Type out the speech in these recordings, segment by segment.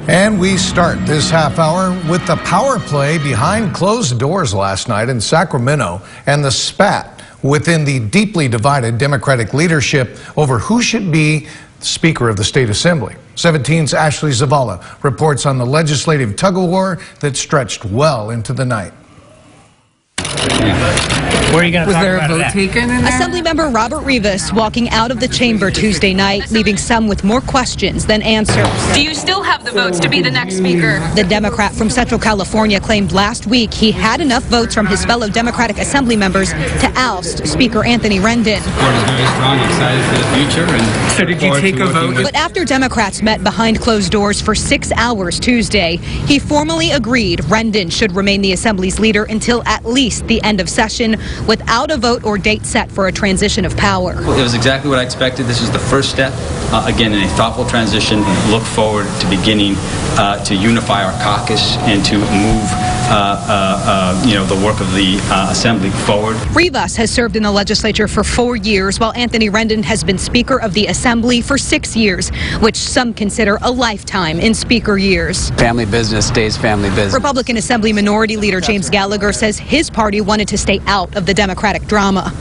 And we start this half hour with the power play behind closed doors last night in Sacramento and the spat within the deeply divided Democratic leadership over who should be Speaker of the State Assembly. 17's Ashley Zavala reports on the legislative tug-of-war that stretched well into the night. Where are you going to Was there a vote taken in there? Assemblymember Robert Rivas walking out of the chamber Tuesday night, leaving some with more questions than answers. Do you still have the votes to be the next speaker? The Democrat from Central California claimed last week he had enough votes from his fellow Democratic Assembly members to oust Speaker Anthony Rendon. Support is very strong, excited for the future. And so did you take a vote? But after Democrats met behind closed doors for 6 hours Tuesday, he formally agreed Rendon should remain the Assembly's leader until at least the end of session, without a vote or date set for a transition of power. it was exactly what I expected. This is the first step, again, in a thoughtful transition. Look forward to beginning to unify our caucus and to move the work of the Assembly forward. Rivas has served in the legislature for 4 years, while Anthony Rendon has been Speaker of the Assembly for 6 years, which some consider a lifetime in Speaker years. Family business stays family business. Republican Assembly Minority Leader James Gallagher says his party wanted to stay out of the Democratic drama.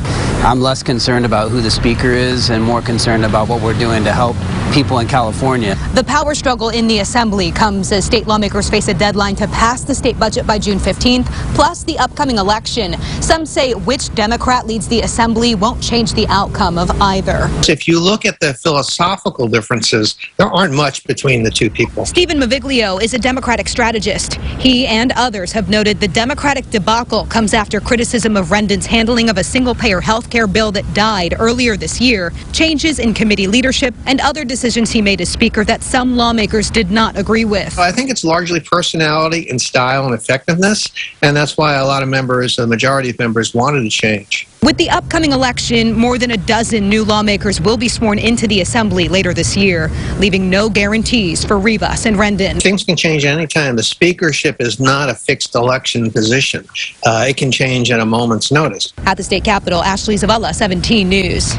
I'm less concerned about who the speaker is and more concerned about what we're doing to help people in California. The power struggle in the Assembly comes as state lawmakers face a deadline to pass the state budget by June 15th, plus the upcoming election. Some say which Democrat leads the Assembly won't change the outcome of either. If you look at the philosophical differences, there aren't much between the two people. Stephen Maviglio is a Democratic strategist. He and others have noted the Democratic debacle comes after criticism of Rendon's handling of a single-payer health care bill that died earlier this year, changes in committee leadership, and other decisions he made as Speaker that some lawmakers did not agree with. I think it's largely personality and style and effectiveness, and that's why a lot of members, the majority of members, wanted to change. With the upcoming election, more than a dozen new lawmakers will be sworn into the Assembly later this year, leaving no guarantees for Rivas and Rendon. Things can change anytime. The speakership is not a fixed election position. It can change at a moment's notice. At the state capitol, Ashley Zavala, 17 News.